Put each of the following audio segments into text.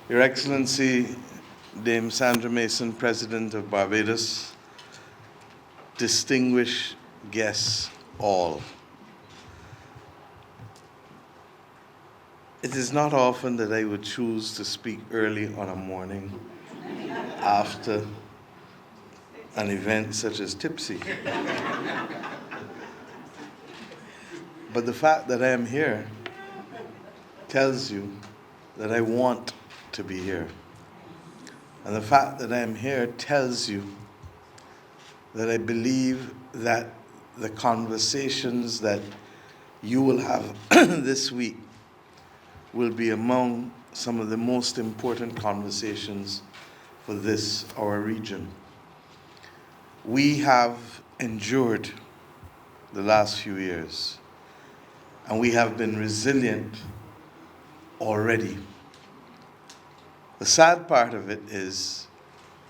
Your Excellency, Dame Sandra Mason, President of Barbados, distinguished guests all. It is not often that I would choose to speak early on a morning after an event such as Tipsy. But the fact that I am here tells you that I want to be here. And the fact that I am here tells you that I believe that the conversations that you will have this week will be among some of the most important conversations for this, our region. We have endured the last few years, and we have been resilient already. The sad part of it is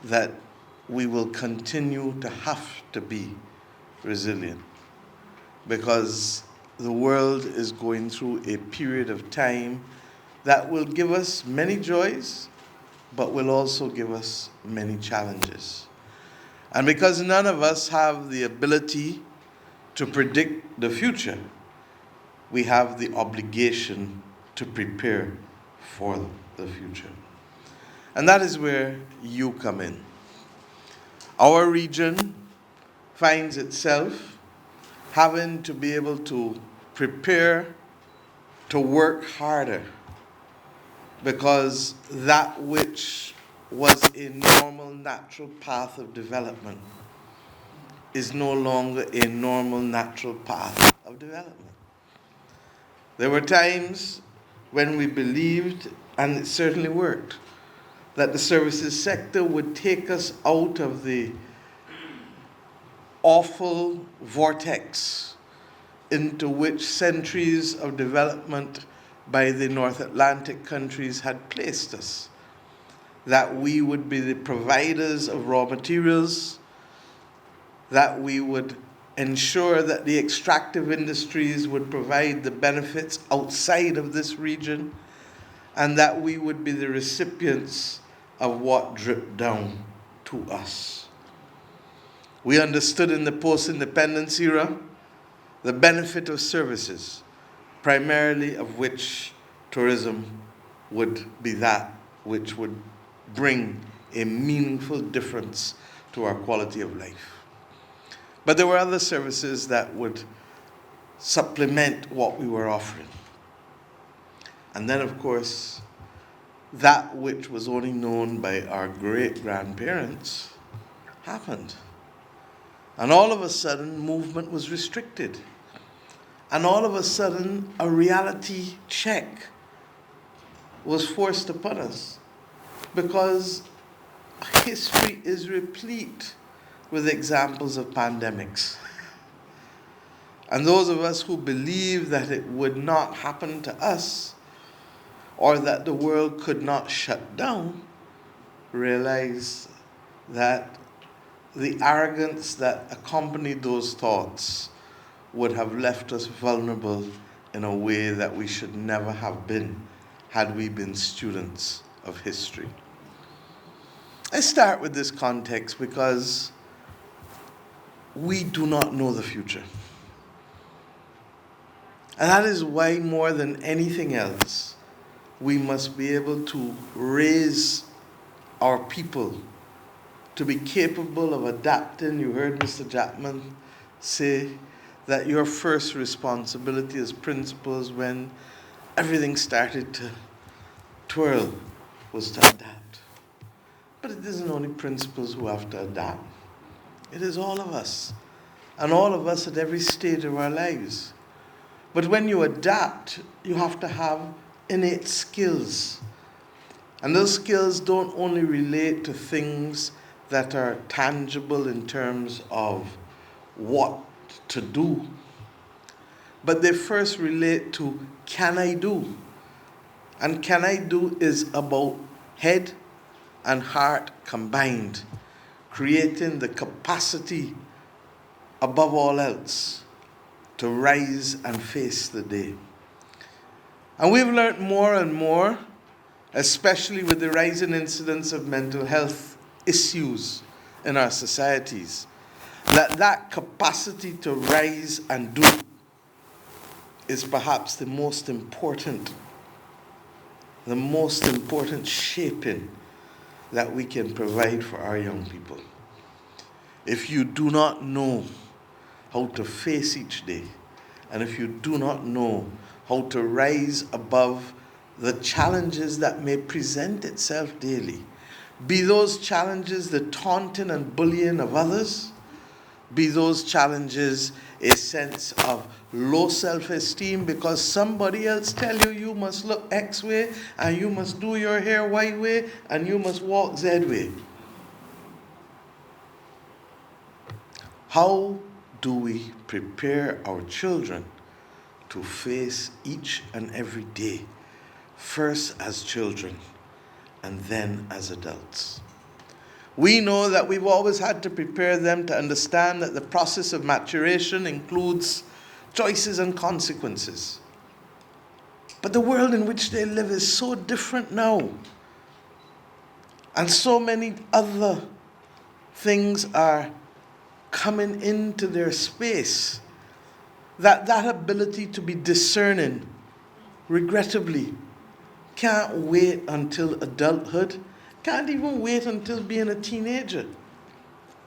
that we will continue to have to be resilient because the world is going through a period of time that will give us many joys, but will also give us many challenges. And because none of us have the ability to predict the future, we have the obligation to prepare for the future. And that is where you come in. Our region finds itself having to be able to prepare to work harder because that which was a normal, natural path of development is no longer a normal, natural path of development. There were times when we believed, and it certainly worked, that the services sector would take us out of the awful vortex into which centuries of development by the North Atlantic countries had placed us. That we would be the providers of raw materials, that we would ensure that the extractive industries would provide the benefits outside of this region, and that we would be the recipients of what dripped down to us. We understood in the post-independence era the benefit of services, primarily of which tourism would be that which would bring a meaningful difference to our quality of life. But there were other services that would supplement what we were offering. And then, of course, that which was only known by our great-grandparents happened. And all of a sudden, movement was restricted. And all of a sudden, a reality check was forced upon us because history is replete with examples of pandemics. And those of us who believe that it would not happen to us or that the world could not shut down realize that the arrogance that accompanied those thoughts would have left us vulnerable in a way that we should never have been had we been students of history. I start with this context because we do not know the future. And that is why, more than anything else, we must be able to raise our people to be capable of adapting. You heard Mr. Jackman say that your first responsibility as principals when everything started to twirl was to adapt. But it isn't only principals who have to adapt. It is all of us, and all of us at every stage of our lives. But when you adapt, you have to have innate skills. And those skills don't only relate to things that are tangible in terms of what to do, but they first relate to can I do? And can I do is about head and heart combined, creating the capacity above all else to rise and face the day. And we've learned more and more especially with the rising incidence of mental health issues in our societies, that capacity to rise and do is perhaps the most important shaping that we can provide for our young people. If you do not know how to face each day, and if you do not know how to rise above the challenges that may present itself daily, be those challenges the taunting and bullying of others, be those challenges a sense of low self-esteem because somebody else tell you you must look X way, and you must do your hair Y way, and you must walk Z way. How do we prepare our children to face each and every day, first as children and then as adults? We know that we've always had to prepare them to understand that the process of maturation includes choices and consequences. But the world in which they live is so different now. And so many other things are coming into their space that ability to be discerning, regrettably, can't wait until adulthood. Can't even wait until being a teenager.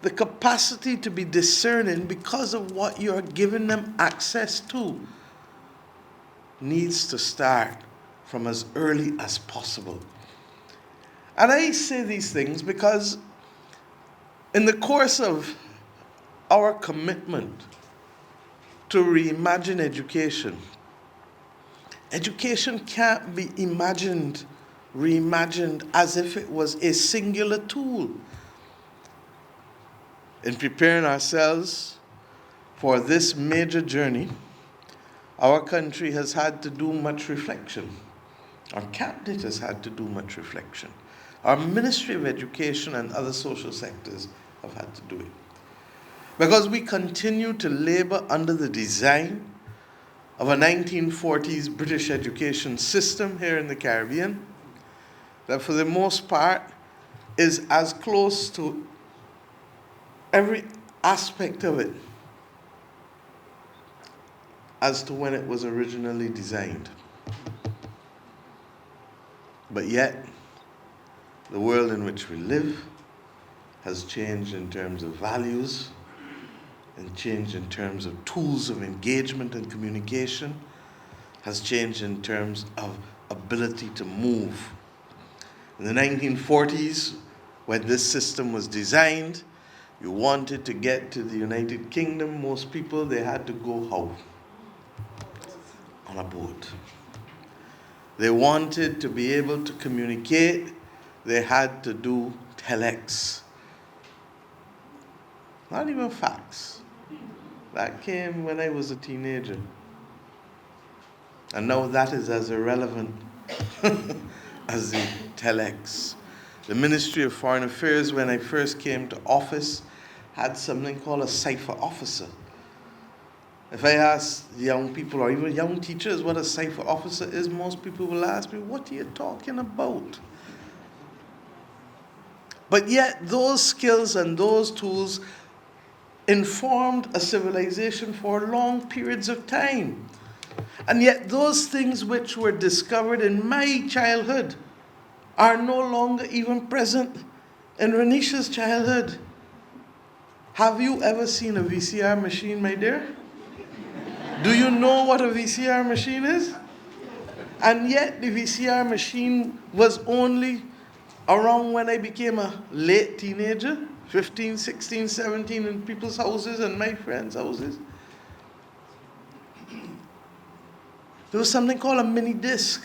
The capacity to be discerning because of what you're giving them access to needs to start from as early as possible. And I say these things because in the course of our commitment to reimagine education, education can't be reimagined as if it was a singular tool. In preparing ourselves for this major journey, our country has had to do much reflection. Our cabinet has had to do much reflection. Our Ministry of Education and other social sectors have had to do it. Because we continue to labor under the design of a 1940s British education system here in the Caribbean, that for the most part is as close to every aspect of it as to when it was originally designed. But yet, the world in which we live has changed in terms of values, and changed in terms of tools of engagement and communication, has changed in terms of ability to move. In the 1940s, when this system was designed, you wanted to get to the United Kingdom, most people, they had to go how? On a boat. They wanted to be able to communicate, they had to do telex. Not even fax. That came when I was a teenager. And now that is as irrelevant as the telex. The Ministry of Foreign Affairs, when I first came to office, had something called a cipher officer. If I ask young people or even young teachers what a cipher officer is, most people will ask me, what are you talking about? But yet those skills and those tools informed a civilization for long periods of time. And yet those things which were discovered in my childhood are no longer even present in Renisha's childhood. Have you ever seen a VCR machine, my dear? Do you know what a VCR machine is? And yet the VCR machine was only around when I became a late teenager, 15, 16, 17, in people's houses and my friends' houses. There was something called a mini disc.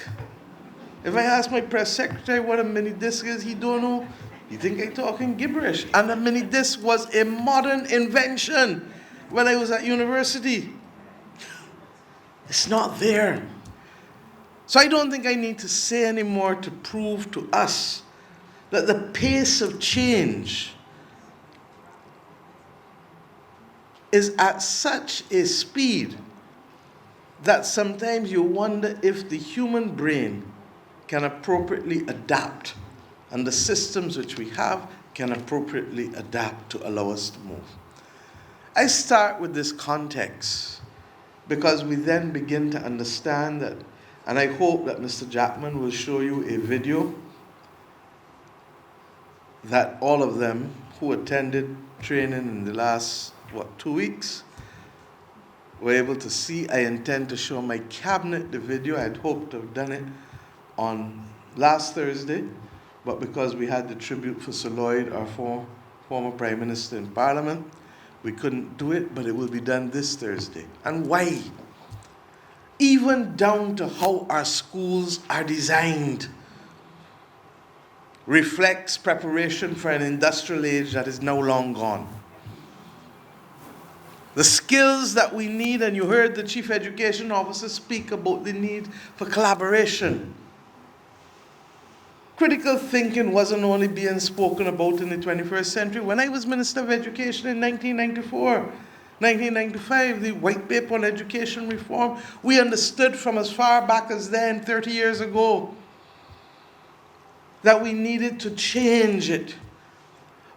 If I ask my press secretary what a mini disc is, he don't know. He think I'm talking gibberish. And a mini disc was a modern invention when I was at university. It's not there. So I don't think I need to say any more to prove to us that the pace of change is at such a speed that sometimes you wonder if the human brain can appropriately adapt, and the systems which we have can appropriately adapt to allow us to move. I start with this context because we then begin to understand that, and I hope that Mr. Jackman will show you a video that all of them who attended training in the last, 2 weeks, were able to see. I intend to show my cabinet the video. I'd hoped to have done it on last Thursday, but because we had the tribute for Sir Lloyd, our former Prime Minister in Parliament, we couldn't do it, but it will be done this Thursday. And why? Even down to how our schools are designed reflects preparation for an industrial age that is now long gone. The skills that we need, and you heard the Chief Education Officer speak about the need for collaboration. Critical thinking wasn't only being spoken about in the 21st century. When I was Minister of Education in 1994, 1995, the White Paper on Education Reform, we understood from as far back as then, 30 years ago, that we needed to change it.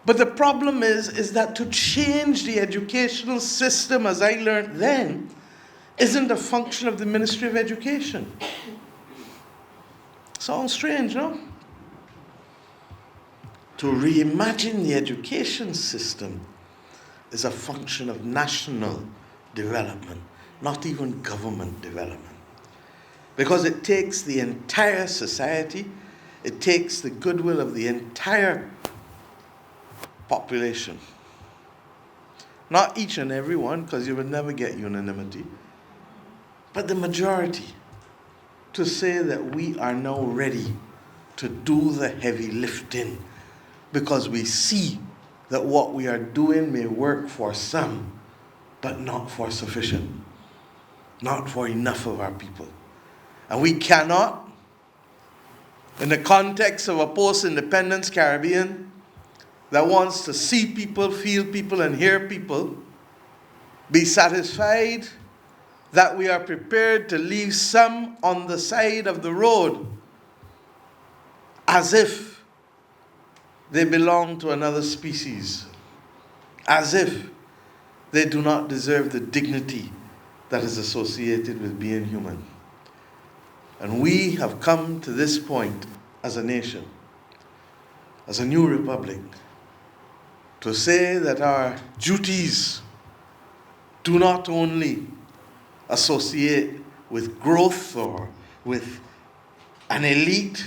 But the problem is that to change the educational system, as I learned then, isn't a function of the Ministry of Education. Sounds strange, no? To reimagine the education system is a function of national development, not even government development. Because it takes the entire society, it takes the goodwill of the entire population. Not each and every one, because you will never get unanimity, but the majority, to say that we are now ready to do the heavy lifting, because we see that what we are doing may work for some, but not for sufficient, not for enough of our people. And we cannot, in the context of a post-independence Caribbean that wants to see people, feel people, and hear people, be satisfied that we are prepared to leave some on the side of the road as if they belong to another species, as if they do not deserve the dignity that is associated with being human. And we have come to this point as a nation, as a new republic, to say that our duties do not only associate with growth or with an elite.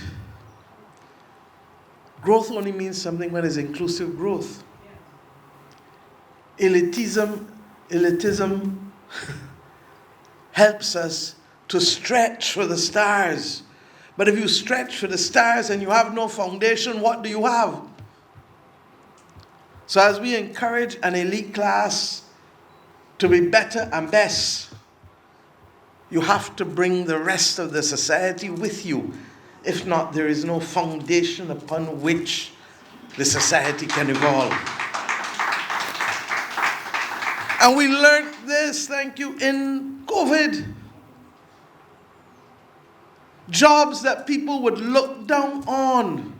Growth only means something when it's inclusive growth. Elitism helps us to stretch for the stars. But if you stretch for the stars and you have no foundation, what do you have? So as we encourage an elite class to be better and best, you have to bring the rest of the society with you. If not, there is no foundation upon which the society can evolve. And we learned this, thank you, in COVID. Jobs that people would look down on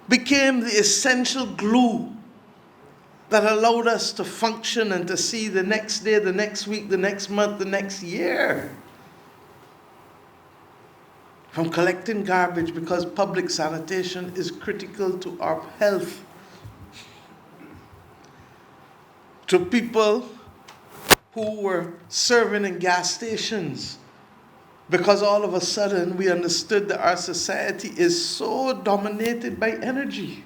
became the essential glue that allowed us to function and to see the next day, the next week, the next month, the next year. From collecting garbage, because public sanitation is critical to our health, to people who were serving in gas stations, because all of a sudden we understood that our society is so dominated by energy.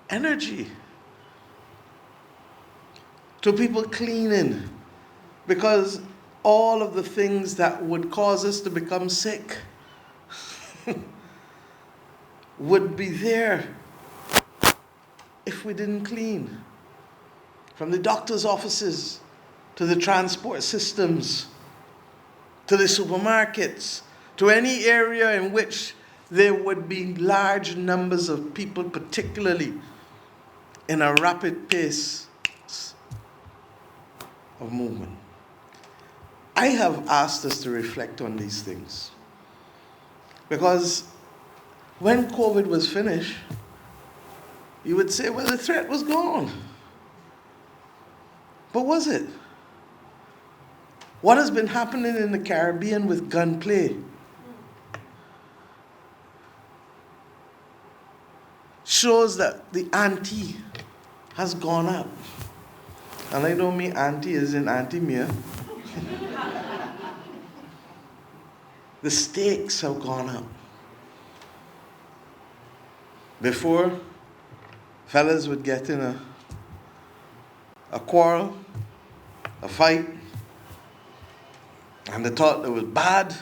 Energy. To people cleaning, because all of the things that would cause us to become sick would be there if we didn't clean. From the doctor's offices, to the transport systems, to the supermarkets, to any area in which there would be large numbers of people, particularly in a rapid pace of movement. I have asked us to reflect on these things. Because when COVID was finished, you would say, well, the threat was gone. But was it? What has been happening in the Caribbean with gunplay shows that the ante has gone up. And I don't mean ante as in Auntie Mia. The stakes have gone up. Before, fellas would get in a quarrel, a fight, and they thought it was bad.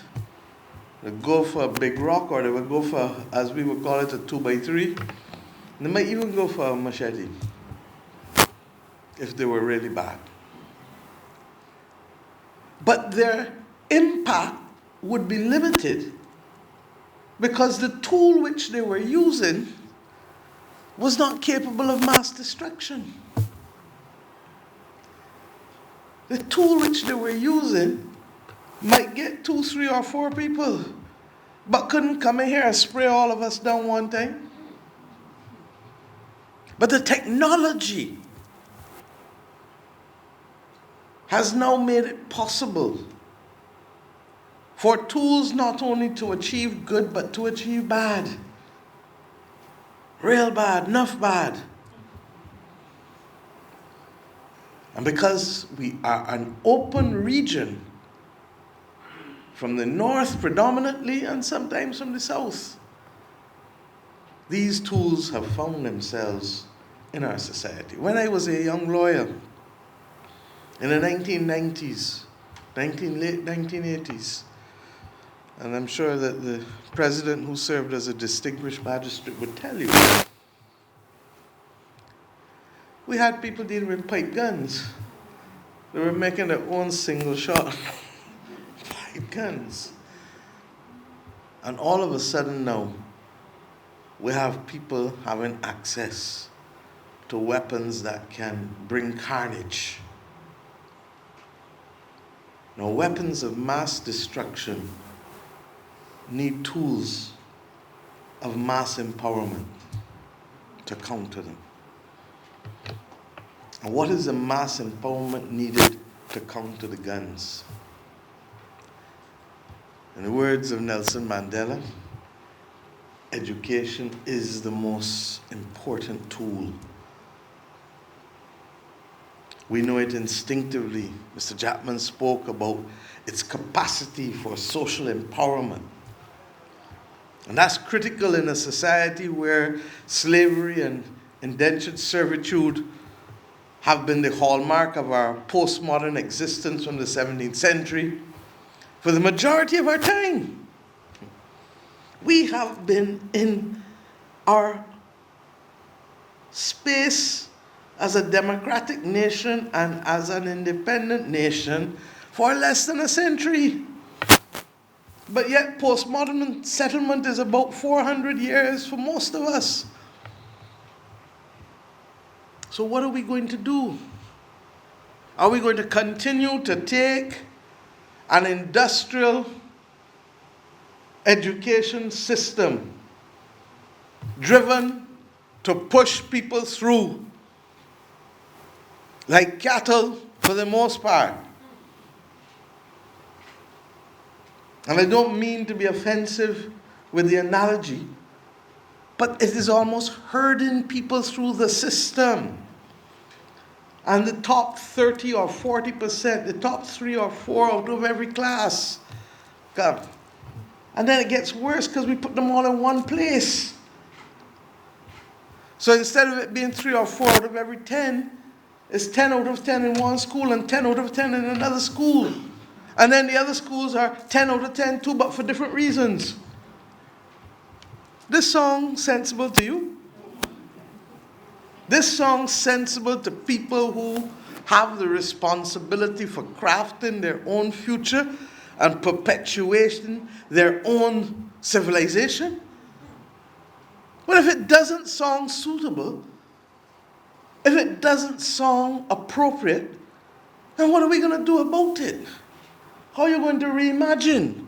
They'd go for a big rock, or they would go for, as we would call it, a 2x3. They might even go for a machete if they were really bad. But their impact would be limited because the tool which they were using was not capable of mass destruction. The tool which they were using might get 2, 3, or 4 people, but couldn't come in here and spray all of us down one time. But the technology has now made it possible for tools not only to achieve good, but to achieve bad. Real bad, enough bad. And because we are an open region, from the north predominantly and sometimes from the south, these tools have found themselves in our society. When I was a young lawyer in the 1990s, late 1980s, and I'm sure that the president who served as a distinguished magistrate would tell you, we had people dealing with pipe guns. They were making their own single shot pipe guns. And all of a sudden now, we have people having access to weapons that can bring carnage. Now, weapons of mass destruction need tools of mass empowerment to counter them. And what is the mass empowerment needed to counter the guns? In the words of Nelson Mandela, education is the most important tool. We know it instinctively. Mr. Chapman spoke about its capacity for social empowerment. And that's critical in a society where slavery and indentured servitude have been the hallmark of our postmodern existence from the 17th century. For the majority of our time, we have been in our space as a democratic nation and as an independent nation for less than a century. But yet postmodern settlement is about 400 years for most of us. So what are we going to do? Are we going to continue to take an industrial education system driven to push people through like cattle for the most part? And I don't mean to be offensive with the analogy, but it is almost herding people through the system. And the top 30 or 40%, the top 3 or 4 out of every class come. And then it gets worse because we put them all in one place. So instead of it being 3 or 4 out of every 10, it's 10 out of 10 in one school and 10 out of 10 in another school. And then the other schools are 10 out of 10 too, but for different reasons. This song sensible to you? This song sensible to people who have the responsibility for crafting their own future and perpetuating their own civilization? But if it doesn't sound suitable, if it doesn't sound appropriate, then what are we going to do about it? How are you going to reimagine?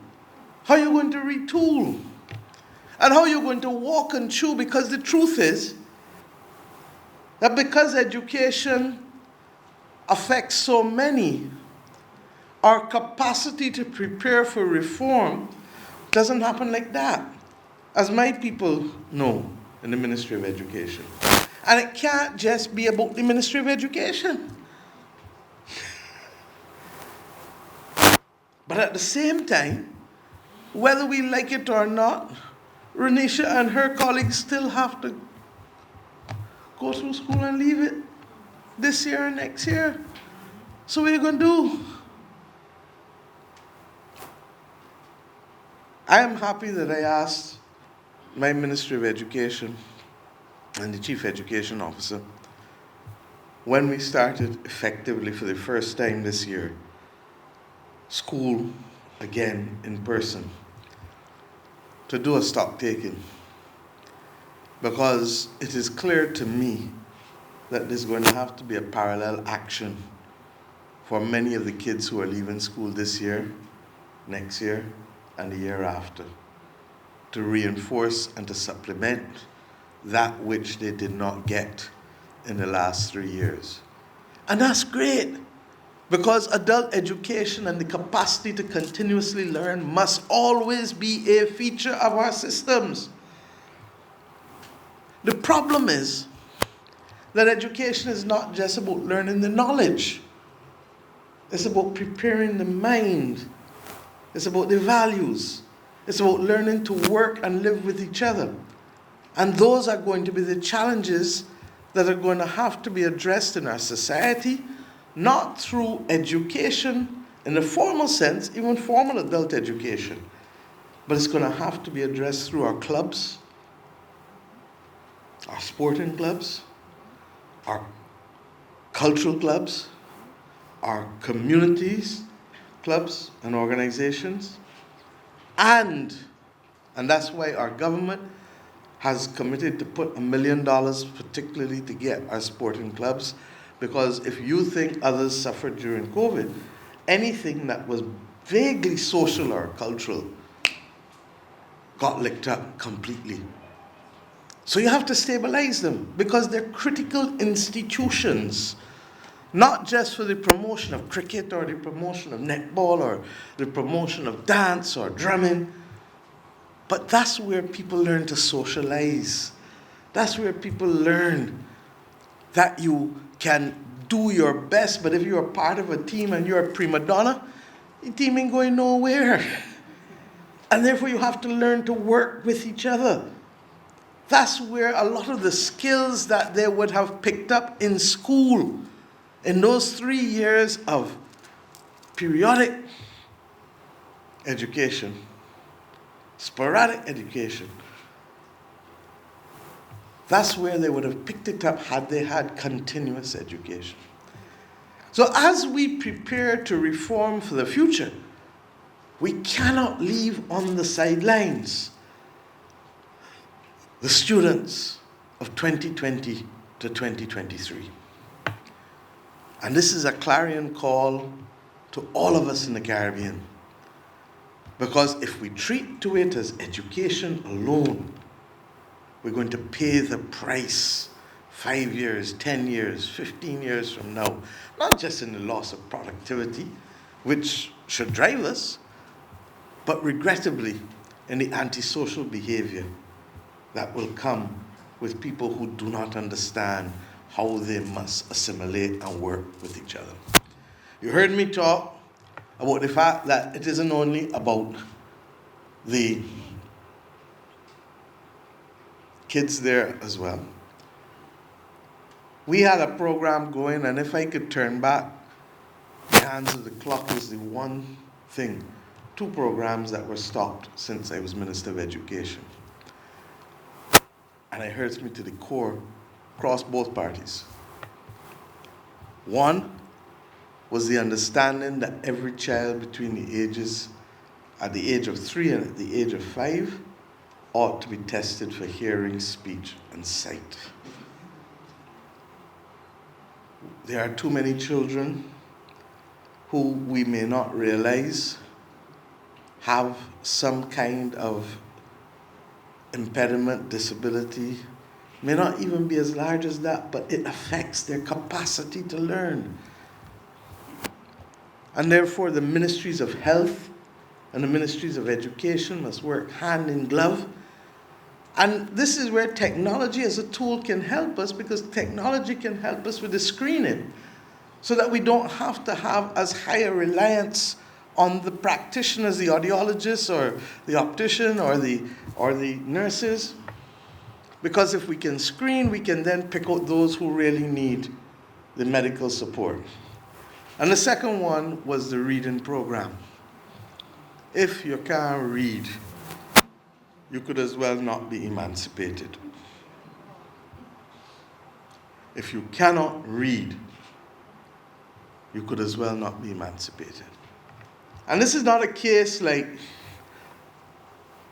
How are you going to retool? And how are you going to walk and chew? Because the truth is that because education affects so many, our capacity to prepare for reform doesn't happen like that, as my people know in the Ministry of Education. And it can't just be about the Ministry of Education. But at the same time, whether we like it or not, Renisha and her colleagues still have to go through school and leave it this year and next year. So what are you going to do? I am happy that I asked my Ministry of Education and the Chief Education Officer, when we started effectively for the first time this year, school again in person, to do a stock taking. Because it is clear to me that there's going to have to be a parallel action for many of the kids who are leaving school this year, next year, and the year after, to reinforce and to supplement that which they did not get in the last 3 years. And that's great, because adult education and the capacity to continuously learn must always be a feature of our systems. The problem is that education is not just about learning the knowledge. It's about preparing the mind. It's about the values. It's about learning to work and live with each other. And those are going to be the challenges that are going to have to be addressed in our society, not through education in the formal sense, even formal adult education, but it's going to have to be addressed through our clubs, our sporting clubs, our cultural clubs, our communities, clubs and organizations, and that's why our government has committed to put $1 million particularly to get our sporting clubs, because if you think others suffered during COVID, anything that was vaguely social or cultural got licked up completely. So you have to stabilize them, because they're critical institutions, not just for the promotion of cricket or the promotion of netball or the promotion of dance or drumming, but that's where people learn to socialize. That's where people learn that you can do your best, but if you're part of a team and you're a prima donna, the team ain't going nowhere. And therefore you have to learn to work with each other. That's where a lot of the skills that they would have picked up in school, in those 3 years of periodic education, sporadic education, that's where they would have picked it up had they had continuous education. So as we prepare to reform for the future, we cannot leave on the sidelines the students of 2020 to 2023. And this is a clarion call to all of us in the Caribbean. Because if we treat to it as education alone, we're going to pay the price 5 years, 10 years, 15 years from now. Not just in the loss of productivity, which should drive us, but regrettably in the antisocial behavior that will come with people who do not understand how they must assimilate and work with each other. You heard me talk about the fact that it isn't only about the kids there as well. We had a program going, and if I could turn back the hands of the clock is the one thing. 2 programs that were stopped since I was Minister of Education. And it hurts me to the core, across both parties. One was the understanding that every child between the ages, at the age of 3 and at the age of 5, ought to be tested for hearing, speech, and sight. There are too many children who we may not realize have some kind of impediment, disability, may not even be as large as that, but it affects their capacity to learn. And therefore, the ministries of health and the ministries of education must work hand in glove. And this is where technology as a tool can help us, because technology can help us with the screening, so that we don't have to have as high a reliance on the practitioners, the audiologists or the optician or the nurses. Because if we can screen, we can then pick out those who really need the medical support. And the second one was the reading program. If you can't read, you could as well not be emancipated. If you cannot read, you could as well not be emancipated. And this is not a case like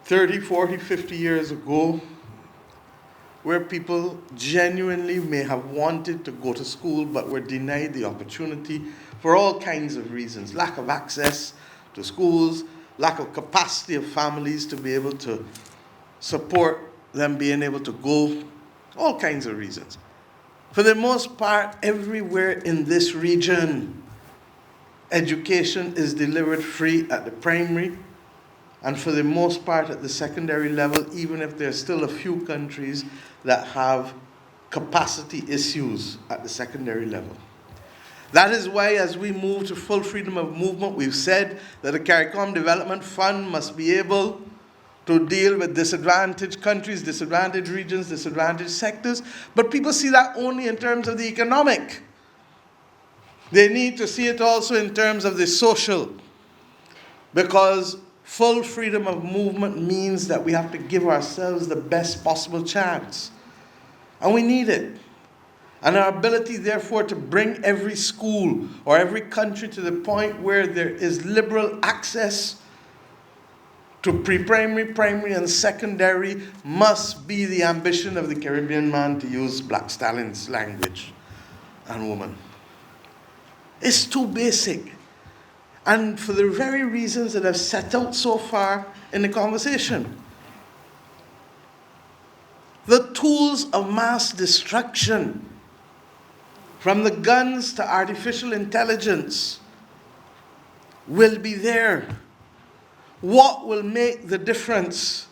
30, 40, 50 years ago, where people genuinely may have wanted to go to school but were denied the opportunity for all kinds of reasons. Lack of access to schools, lack of capacity of families to be able to support them being able to go, all kinds of reasons. For the most part, everywhere in this region, education is delivered free at the primary, and for the most part at the secondary level, even if there are still a few countries that have capacity issues at the secondary level. That is why, as we move to full freedom of movement, we've said that the CARICOM Development Fund must be able to deal with disadvantaged countries, disadvantaged regions, disadvantaged sectors. But people see that only in terms of the economic. They need to see it also in terms of the social. Because full freedom of movement means that we have to give ourselves the best possible chance. And we need it. And our ability, therefore, to bring every school or every country to the point where there is liberal access to pre-primary, primary, and secondary must be the ambition of the Caribbean man, to use Black Stallin's language, and woman. It's too basic. And for the very reasons that I've set out so far in the conversation. The tools of mass destruction, from the guns to artificial intelligence, will be there. What will make the difference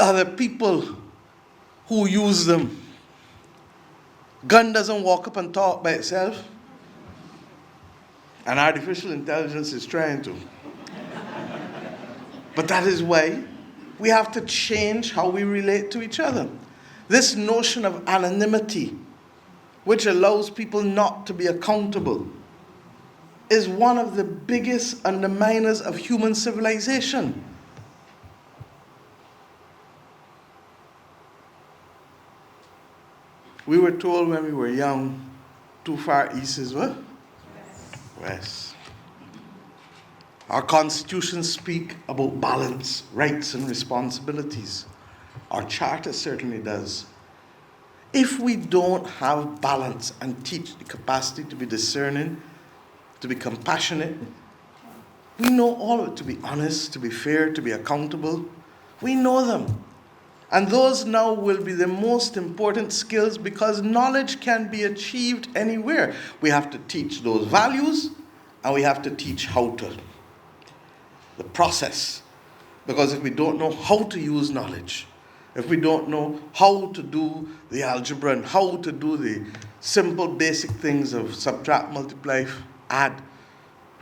are the people who use them. Gun doesn't walk up and talk by itself. And artificial intelligence is trying to. But that is why we have to change how we relate to each other. This notion of anonymity, which allows people not to be accountable, is one of the biggest underminers of human civilization. We were told when we were young, too far east is what? West. Our constitutions speak about balance, rights, and responsibilities. Our charter certainly does. If we don't have balance and teach the capacity to be discerning, to be compassionate, we know all of it, to be honest, to be fair, to be accountable. We know them. And those now will be the most important skills, because knowledge can be achieved anywhere. We have to teach those values, and we have to teach how to. The process. Because if we don't know how to use knowledge, if we don't know how to do the algebra and how to do the simple basic things of subtract, multiply, add,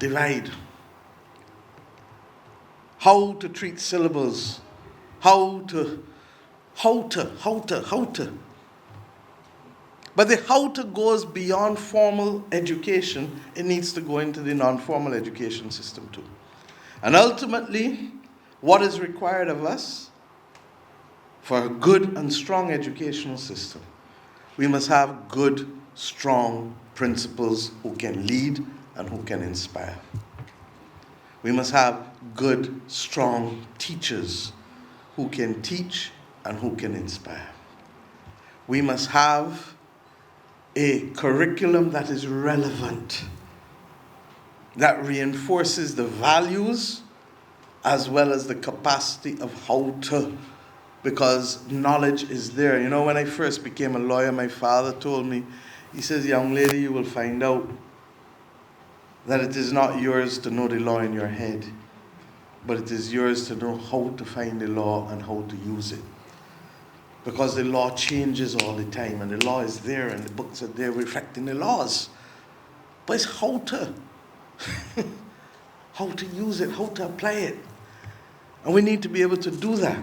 divide, how to treat syllables, how to. But the how to goes beyond formal education. It needs to go into the non-formal education system too. And ultimately, what is required of us for a good and strong educational system? We must have good, strong principals who can lead and who can inspire. We must have good, strong teachers who can teach and who can inspire. We must have a curriculum that is relevant that reinforces the values as well as the capacity of how to, because knowledge is there. You know, when I first became a lawyer, my father told me, he says, young lady, you will find out that it is not yours to know the law in your head, but it is yours to know how to find the law and how to use it. Because the law changes all the time, and the law is there, and the books are there reflecting the laws. But it's how to, how to use it, how to apply it. And we need to be able to do that.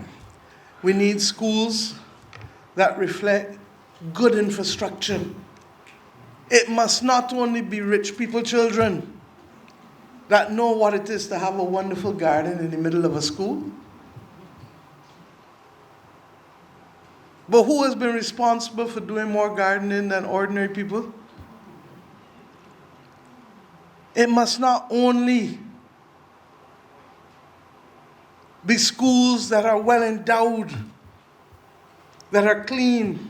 We need schools that reflect good infrastructure. It must not only be rich people's children that know what it is to have a wonderful garden in the middle of a school. But who has been responsible for doing more gardening than ordinary people? It must not only be schools that are well endowed, that are clean.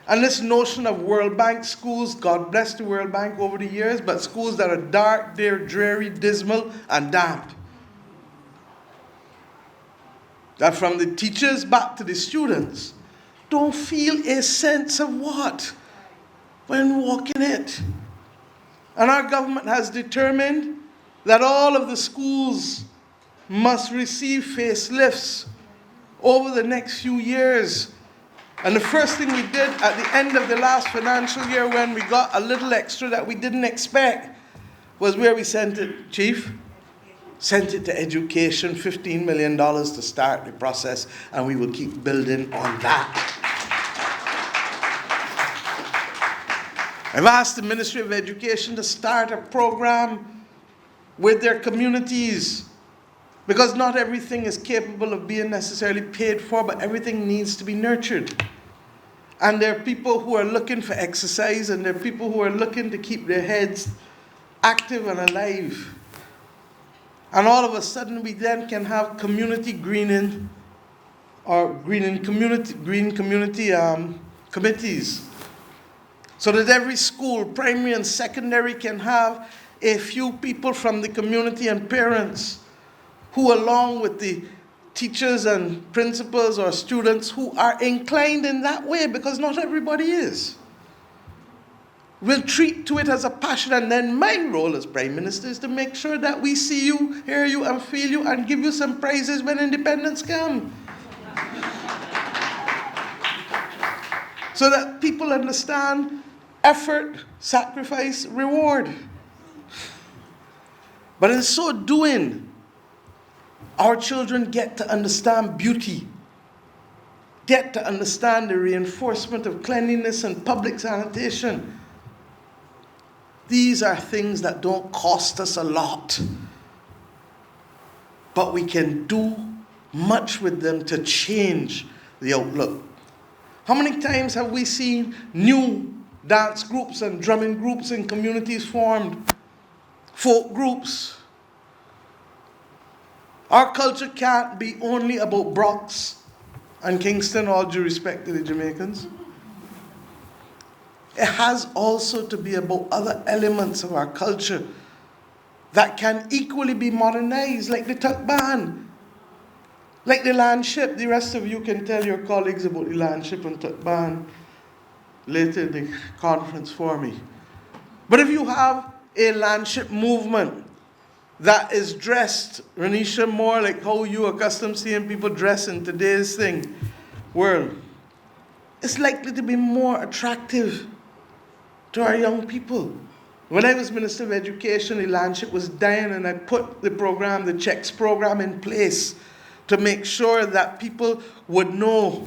And this notion of World Bank schools, God bless the World Bank over the years, but schools that are dark, they're dreary, dismal, and damp. That from the teachers back to the students don't feel a sense of what when walking it. And our government has determined that all of the schools must receive facelifts over the next few years. And the first thing we did at the end of the last financial year, when we got a little extra that we didn't expect, was where we sent it, Chief? Sent it to education, $15 million to start the process, and we will keep building on that. I've asked the Ministry of Education to start a program with their communities, because not everything is capable of being necessarily paid for, but everything needs to be nurtured. And there are people who are looking for exercise, and there are people who are looking to keep their heads active and alive. And all of a sudden we then can have community greening, or green community committees. So that every school, primary and secondary, can have a few people from the community and parents who, along with the teachers and principals or students who are inclined in that way, because not everybody is, will treat to it as a passion. And then my role as Prime Minister is to make sure that we see you, hear you, and feel you, and give you some prizes when independence comes. So that people understand effort, sacrifice, reward. But in so doing, our children get to understand beauty, get to understand the reinforcement of cleanliness and public sanitation. These are things that don't cost us a lot, but we can do much with them to change the outlook. How many times have we seen new dance groups and drumming groups in communities formed, folk groups? Our culture can't be only about Brox and Kingston, all due respect to the Jamaicans. It has also to be about other elements of our culture that can equally be modernized, like the tuck band, like the landship. The rest of you can tell your colleagues about the landship and tuck band later in the conference for me. But if you have a landship movement that is dressed, Renisha, more like how you accustomed seeing people dress in today's world, it's likely to be more attractive to our young people. When I was Minister of Education, the landship was dying, and I put the program, the checks program, in place to make sure that people would know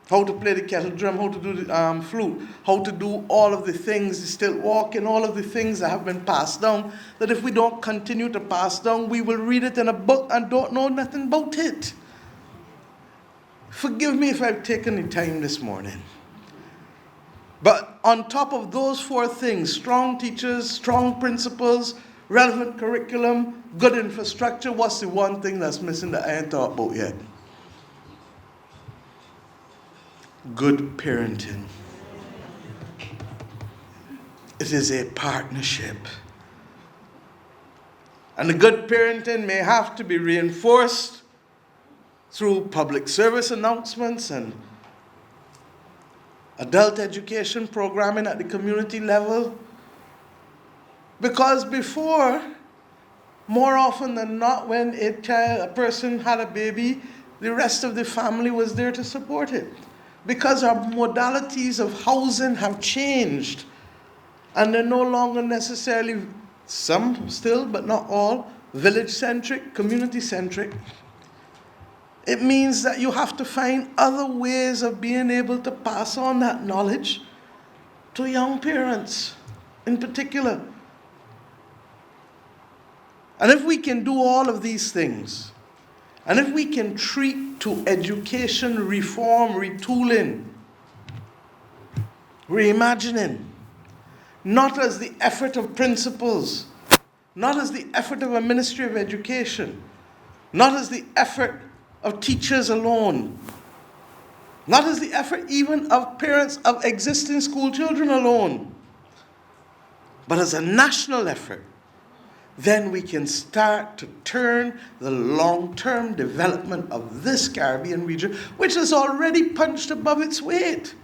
how to play the kettle drum, how to do the flute, how to do all of the things, the stilt walk, and all of the things that have been passed down, that if we don't continue to pass down, we will read it in a book and don't know nothing about it. Forgive me if I've taken the time this morning. But on top of those four things, strong teachers, strong principals, relevant curriculum, good infrastructure, what's the one thing that's missing that I ain't thought about yet? Good parenting. It is a partnership. And the good parenting may have to be reinforced through public service announcements and adult education programming at the community level. Because before, more often than not, when a person had a baby, the rest of the family was there to support it. Because our modalities of housing have changed, and they're no longer necessarily, some still, but not all, village-centric, community-centric. It means that you have to find other ways of being able to pass on that knowledge to young parents in particular. And if we can do all of these things, and if we can treat to education reform, retooling, reimagining, not as the effort of principals, not as the effort of a Ministry of Education, not as the effort of teachers alone, not as the effort even of parents of existing school children alone, but as a national effort, then we can start to turn the long-term development of this Caribbean region, which has already punched above its weight.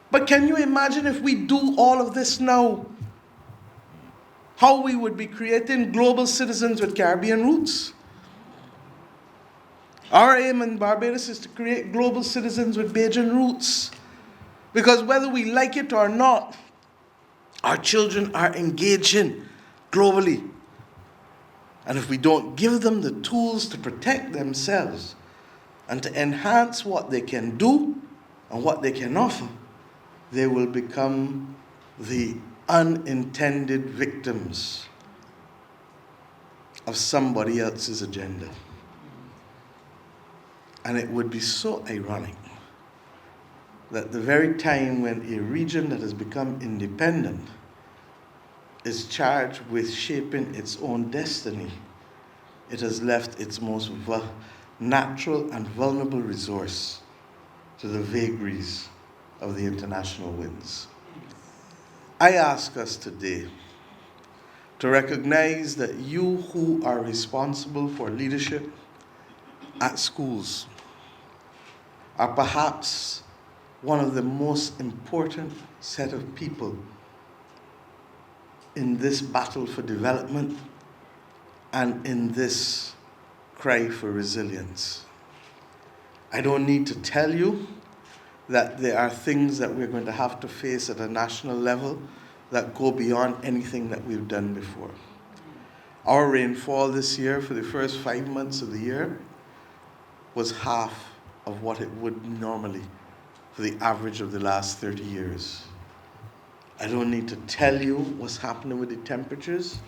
But can you imagine if we do all of this now? How we would be creating global citizens with Caribbean roots. Our aim in Barbados is to create global citizens with Bajan roots. Because whether we like it or not, our children are engaging globally. And if we don't give them the tools to protect themselves and to enhance what they can do and what they can offer, they will become the unintended victims of somebody else's agenda. And it would be so ironic that the very time when a region that has become independent is charged with shaping its own destiny, it has left its most natural and vulnerable resource to the vagaries of the international winds. I ask us today to recognize that you who are responsible for leadership at schools are perhaps one of the most important set of people in this battle for development and in this cry for resilience. I don't need to tell you that there are things that we're going to have to face at a national level that go beyond anything that we've done before. Our rainfall this year, for the first 5 months of the year, was half of what it would normally for the average of the last 30 years. I don't need to tell you what's happening with the temperatures.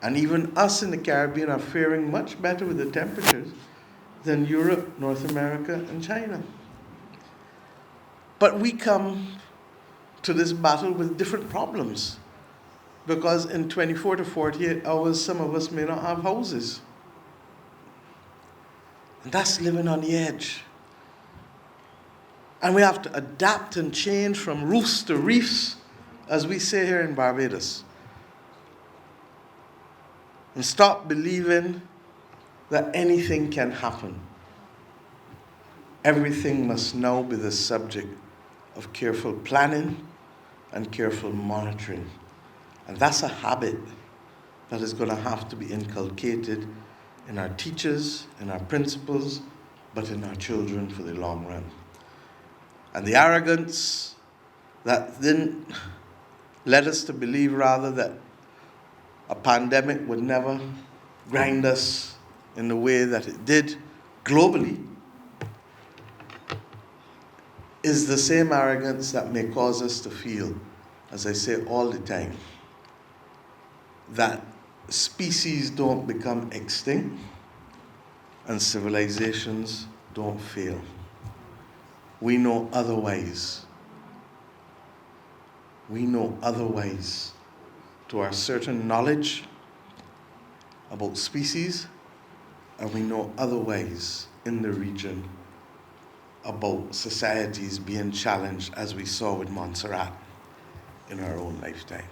And even us in the Caribbean are faring much better with the temperatures than Europe, North America, and China. But we come to this battle with different problems, because in 24 to 48 hours, some of us may not have houses. And that's living on the edge. And we have to adapt and change from roofs to reefs, as we say here in Barbados. And stop believing that anything can happen. Everything must now be the subject of careful planning and careful monitoring. And that's a habit that is going to have to be inculcated in our teachers, in our principals, but in our children for the long run. And the arrogance that then led us to believe rather that a pandemic would never grind us in the way that it did globally is the same arrogance that may cause us to feel, as I say all the time, that species don't become extinct and civilizations don't fail. We know otherwise. We know otherwise to our certain knowledge about species, and we know otherwise in the region about societies being challenged, as we saw with Montserrat in our own lifetime.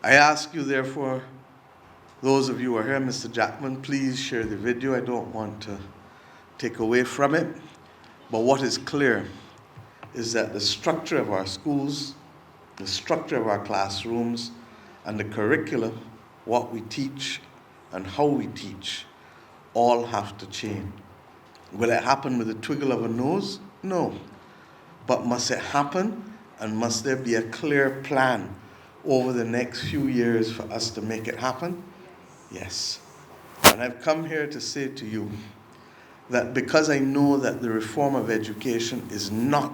I ask you, therefore, Those of you who are here, Mr. Jackman, please share the video. I don't want to take away from it. But what is clear is that the structure of our schools, the structure of our classrooms, and the curriculum, what we teach and how we teach, all have to change. Will it happen with a twiddle of a nose? No. But must it happen, and must there be a clear plan over the next few years for us to make it happen? Yes. And I've come here to say to you that because I know that the reform of education is not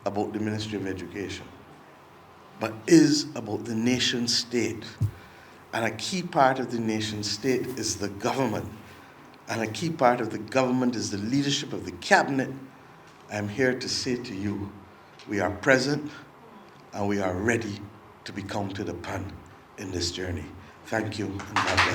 about the Ministry of Education, but is about the nation state. And a key part of the nation state is the government. And a key part of the government is the leadership of the cabinet. I'm here to say to you, we are present and we are ready to be counted upon in this journey. Thank you, and God bless.